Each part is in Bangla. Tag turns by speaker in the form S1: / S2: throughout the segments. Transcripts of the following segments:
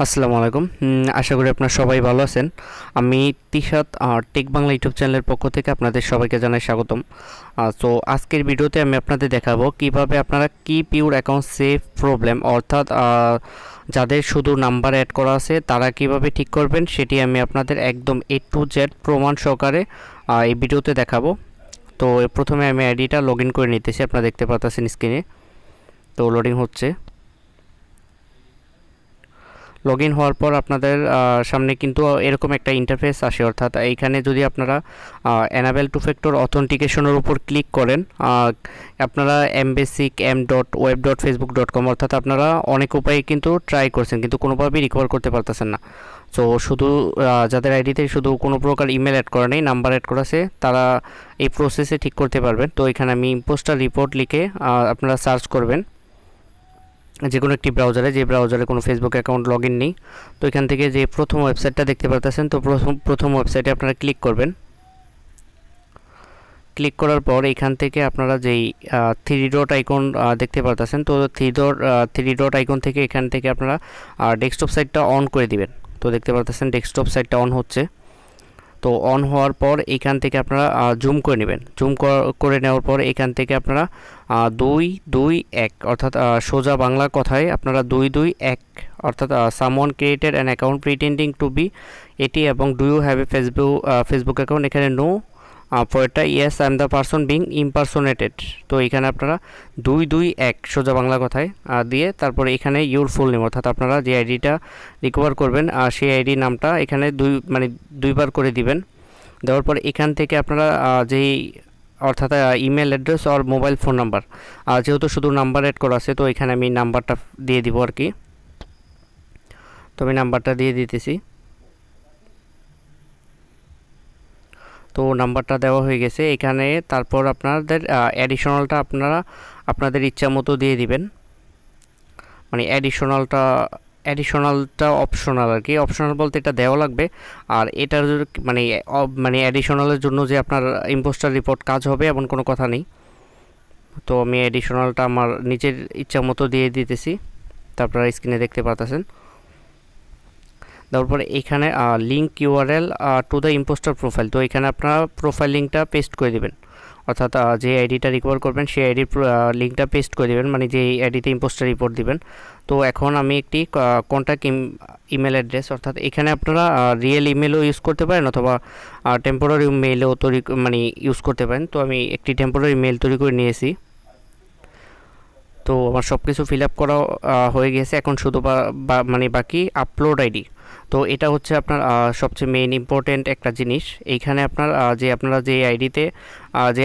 S1: আসসালামু আলাইকুম। আশা করি আপনারা সবাই ভালো আছেন। আমি তিশাত টেক বাংলা ইউটিউব চ্যানেলের পক্ষ থেকে আপনাদের সবাইকে জানাই স্বাগতম। সো আজকের ভিডিওতে আমি আপনাদের দেখাবো কিভাবে আপনারা keep your account save problem, অর্থাৎ যাদের শুধু নাম্বার অ্যাড করা আছে তারা কিভাবে ঠিক করবেন সেটি আমি আপনাদের একদম A to Z প্রমাণ সহকারে এই ভিডিওতে দেখাবো। তো প্রথমে আমি আইডিটা লগ ইন করে নিতেছি, আপনারা দেখতে পাচ্ছেন স্ক্রিনে। তো লোডিং হচ্ছে। লগ ইন হওয়ার পর আপনাদের সামনে কিন্তু এরকম একটা ইন্টারফেস আসে, অর্থাৎ এইখানে যদি আপনারা এনাবেল টু ফ্যাক্টর অথেন্টিকেশনের উপর ক্লিক করেন, আপনারা mbasic.m.web.facebook.com অর্থাৎ আপনারা অনেক উপায়ে কিন্তু ট্রাই করছেন কিন্তু কোনোভাবেই রিকভার করতে পারতেছেন না। সো শুধু যাদের আইডিতে শুধু কোনো প্রকার ইমেল অ্যাড করা নেই, নাম্বার অ্যাড করা আছে, তারা এই প্রসেসে ঠিক করতে পারবেন। তো এখানে আমি ইম্পোস্টার রিপোর্ট লিখে আপনারা সার্চ করবেন যে কোনো একটি ব্রাউজারে, যে ব্রাউজারে কোনো ফেসবুক অ্যাকাউন্ট লগ ইন নেই। তো এখান থেকে যে প্রথম ওয়েবসাইটটা দেখতে পাচ্ছেন, তো প্রথম ওয়েবসাইটে আপনারা ক্লিক করবেন। ক্লিক করার পর এখান থেকে আপনারা যেই থ্রি ডট আইকন দেখতে পাচ্ছেন, তো থ্রি ডট আইকন থেকে এখান থেকে আপনারা ডেস্কটপ সাইটটা অন করে দিবেন। তো দেখতে পাচ্ছেন ডেস্কটপ সাইটটা অন হচ্ছে। তো অন হওয়ার পর এখান থেকে আপনারা জুম করে নেবেন। জুম করে নেওয়ার পর এখান থেকে আপনারা 221 অর্থাৎ সোজা বাংলা কথায় আপনারা 221 অর্থাৎ someone created an account pretending to be এটি, এবং do you have a Facebook account, এখানে নো পরেরটা yes I am the person being impersonated. তো এখানে আপনারা 221 সোজা বাংলা কথায় দিয়ে তারপরে এখানে ইউর ফুল নেম অর্থাৎ আপনারা যে আইডিটা রিকভার করবেন সেই আইডি নামটা এখানে দুইবার করে দিবেন। দেওয়ার পর এখান থেকে আপনারা যেই অর্থাৎ ইমেল অ্যাড্রেস আর মোবাইল ফোন নাম্বার, যেহেতু শুধু নাম্বার অ্যাড করা আছে তো এখানে আমি নাম্বারটা দিয়ে দিব আর কি। তো আমি নাম্বারটা দিয়ে দিতেছি। তো নাম্বারটা দেওয়া হয়ে গেছে এখানে। তারপর আপনাদের অ্যাডিশনালটা আপনারা আপনাদের ইচ্ছা মতো দিয়ে দিবেন। মানে অ্যাডিশনালটা অপশনাল আর কি। অপশনাল বলতে এটা দেওয়া লাগবে, আর এটার মানে অ্যাডিশনালের জন্য যে আপনার ইম্পোস্টার রিপোর্ট কাজ হবে এমন কোনো কথা নেই। তো আমি অ্যাডিশনালটা আমার নিজের ইচ্ছা মতো দিয়ে দিতেছি, তারপর স্ক্রিনে দেখতে পাচ্ছেন। তারপরে এখানে link URL to the impostor profile, তো এখানে আপনারা প্রোফাইল লিঙ্কটা পেস্ট করে দেবেন, অর্থাৎ যে আইডিটা রিকভার করবেন সেই আইডির লিঙ্কটা পেস্ট করে দেবেন, মানে যে আইডিতে ইম্পোস্টার রিপোর্ট দিবেন। তো এখন আমি একটি কন্ট্যাক্ট ইমেল অ্যাড্রেস, অর্থাৎ এখানে আপনারা রিয়েল ইমেলও ইউজ করতে পারেন অথবা টেম্পোরারি মেলও ইউজ করতে পারেন। তো আমি একটি টেম্পোরারি মেল তৈরি করে নিয়েছি। তো আমার সব কিছু ফিল আপ করা হয়ে গেছে। এখন শুধু বাকি আপলোড আইডি। তো এটা হচ্ছে আপনার সবচেয়ে মেইন ইম্পর্টেন্ট একটা জিনিস। এইখানে আপনারা যে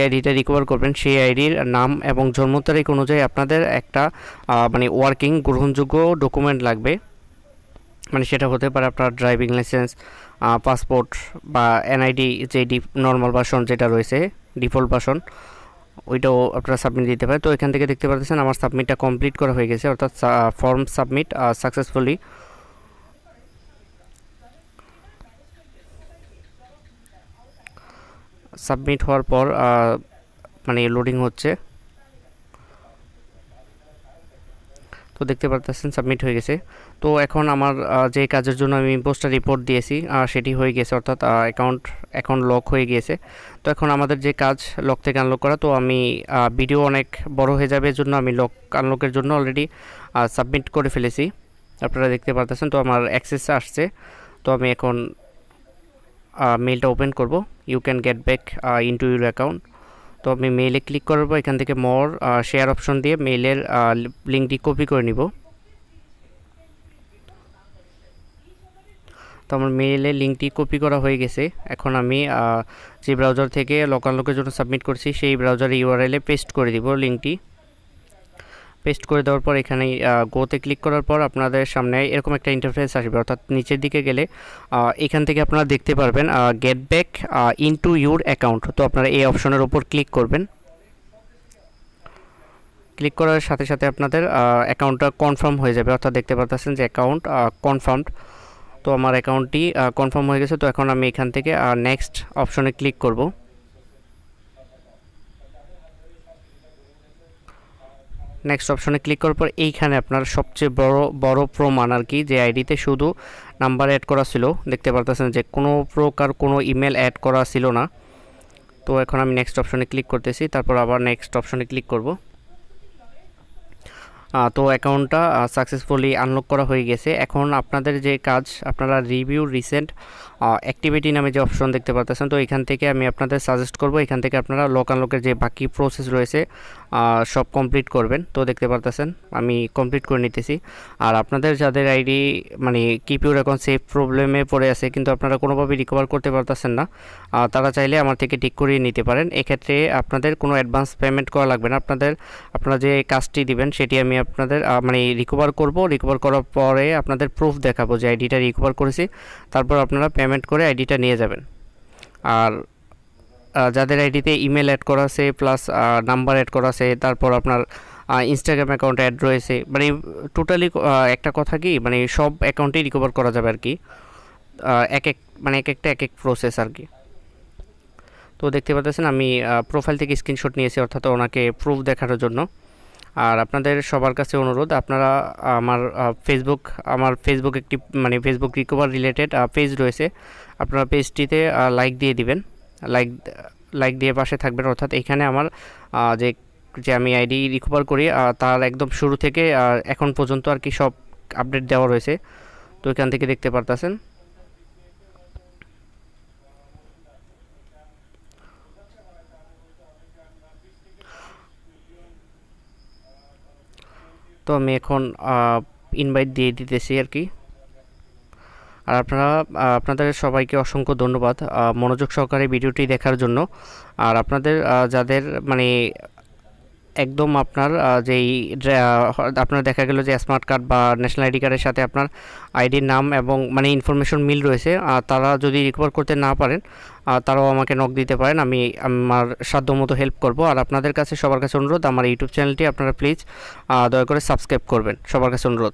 S1: আইডিটা রিকভার করবেন সেই আইডির নাম এবং জন্ম তারিখ অনুযায়ী আপনাদের একটা ওয়ার্কিং গ্রহণযোগ্য ডকুমেন্ট লাগবে। মানে সেটা হতে পারে আপনার ড্রাইভিং লাইসেন্স, পাসপোর্ট বা এনআইডি, যে নর্মাল ভার্সন যেটা রয়েছে ডিফল্ট ভার্সন, ওইটাও আপনারা সাবমিট দিতে পারেন। তো এখান থেকে দেখতে পাচ্ছেন আমার সাবমিটটা কমপ্লিট করা হয়ে গেছে, অর্থাৎ ফর্ম সাবমিট সাকসেসফুলি। সাবমিট হওয়ার পর লোডিং হচ্ছে। তো দেখতে পাচ্ছেন সাবমিট হয়ে গেছে। তো এখন আমার যে কাজের জন্য আমি ইম্পোস্টার রিপোর্ট দিয়েছি সেটি হয়ে গেছে, অর্থাৎ অ্যাকাউন্ট এখন লক হয়ে গিয়েছে। তো এখন আমাদের যে কাজ লক থেকে আনলক করা, তো আমি ভিডিও অনেক বড় হয়ে যাবে, এর জন্য আমি আনলকের জন্য অলরেডি সাবমিট করে ফেলেছি, আপনারা দেখতে পাচ্ছেন। তো আমার অ্যাক্সেস আসছে। তো আমি এখন মেইলটা ওপেন করব। You can get back into your account. তো আমি মেইলে ক্লিক করব, এখান থেকে মোর শেয়ার অপশন দিয়ে মেইলের লিঙ্কটি কপি করে নিব। তো আমার মেইলের লিঙ্কটি কপি করা হয়ে গেছে। এখন আমি যে ব্রাউজার থেকে আনলকের জন্য সাবমিট করছি সেই ব্রাউজারে ইউআরএলে পেস্ট করে দিব লিঙ্কটি। পেস্ট করে দেওয়ার পর এখানে গোতে ক্লিক করার পর আপনাদের সামনে এরকম একটা ইন্টারফেস আসবে, অর্থাৎ নিচের দিকে গেলে এখান থেকে আপনারা দেখতে পারবেন gate back into your account. তো আপনারা এই অপশনের উপর ক্লিক করবেন। ক্লিক করার সাথে সাথে আপনাদের অ্যাকাউন্টটা কনফার্ম হয়ে যাবে, অর্থাৎ দেখতে পাচ্ছেন যে অ্যাকাউন্ট কনফার্মড। তো আমার অ্যাকাউন্টটি কনফার্ম হয়ে গেছে। তো এখন আমি এখান থেকে নেক্সট অপশনে ক্লিক করব। নেক্সট অপশনে ক্লিক করার পর এইখানে আপনার সবচেয়ে বড় প্রমাণ আর কি, যে আইডিতে শুধু নাম্বার অ্যাড করা ছিল, দেখতে পারতেছেন যে কোনো প্রকার কোনো ইমেল অ্যাড করা ছিল না। তো এখন আমি নেক্সট অপশনে ক্লিক করতেছি, তারপর আবার নেক্সট অপশনে ক্লিক করব। তো অ্যাকাউন্টটা সাকসেসফুলি আনলক করা হয়ে গেছে। এখন আপনাদের যে কাজ, আপনারা রিভিউ রিসেন্ট অ্যাক্টিভিটি নামে যে অপশন দেখতে পাচ্ছেন, তো এখান থেকে আমি আপনাদের সাজেস্ট করব এখান থেকে আপনারা লক আনলকের যে বাকি প্রসেস রয়েছে সব কমপ্লিট করবেন। তো দেখতে পারতেছেন আমি কমপ্লিট করে নিতেছি। আর আপনাদের যাদের আইডি মানে কিপ ইউর অ্যাকাউন্ট সেফ প্রবলেমে পড়ে আছে কিন্তু আপনারা কোনোভাবে রিকভার করতে পারতেছেন না, তারা চাইলে আমার থেকে ঠিক করিয়ে নিতে পারেন। এক্ষেত্রে আপনাদের কোনো অ্যাডভান্স পেমেন্ট করা লাগবে না। আপনারা যে কাজটি দিবেন সেটি আমি আপনাদের মানে রিকভার করার পরে আপনাদের প্রুফ দেখাবো যে আইডিটা রিকভার করেছি, তারপর আপনারা পেমেন্ট করে আইডিটা নিয়ে যাবেন। আর যাদের আইডিতে ইমেল অ্যাড করা আছে প্লাস নাম্বার অ্যাড করা আছে, তারপর আপনার ইনস্টাগ্রাম অ্যাকাউন্ট অ্যাড রয়েছে, মানে টোটালি একটা কথা কি মানে সব অ্যাকাউন্টেই রিকভার করা যাবে আর কি, এক এক প্রসেস আর কি। তো দেখতে পাচ্ছেন আমি প্রোফাইল থেকে স্ক্রিনশট নিয়েছি, অর্থাৎ ওনাকে প্রুফ দেখানোর জন্য। আর আপনাদের সবার কাছে অনুরোধ, আপনারা আমার ফেসবুক একটি মানে ফেসবুক রিকভার রিলেটেড পেজ রয়েছে, আপনারা পেজটিতে লাইক দিয়ে দিবেন, লাইক দিয়ে পাশে থাকবেন। অর্থাৎ এখানে আমার যে আমি আইডি রিকভার করি তার একদম শুরু থেকে এখন পর্যন্ত আর কি সব আপডেট দেওয়া রয়েছে। তো এখান থেকে দেখতে পারতেছেন। তো আমি এখন ইনভাইট দিয়ে দিতেছি আর কি। আর আপনাদের সবাইকে অসংখ্য ধন্যবাদ মনোযোগ সহকারে ভিডিওটি দেখার জন্য। আর আপনাদের যাদের মানে একদম আপনার দেখা গেল যে স্মার্ট কার্ড বা ন্যাশনাল আইডি কার্ডের সাথে আপনার আইডির নাম এবং মানে ইনফরমেশন মিল রয়েছে, তারা যদি রিকভার করতে না পারেন তারাও আমাকে নক দিতে পারেন, আমি আমার সাধ্যমতো হেল্প করব। আর আপনাদের কাছে সবার কাছে অনুরোধ, আমার ইউটিউব চ্যানেলটি আপনারা প্লিজ দয়া করে সাবস্ক্রাইব করবেন, সবার কাছে অনুরোধ।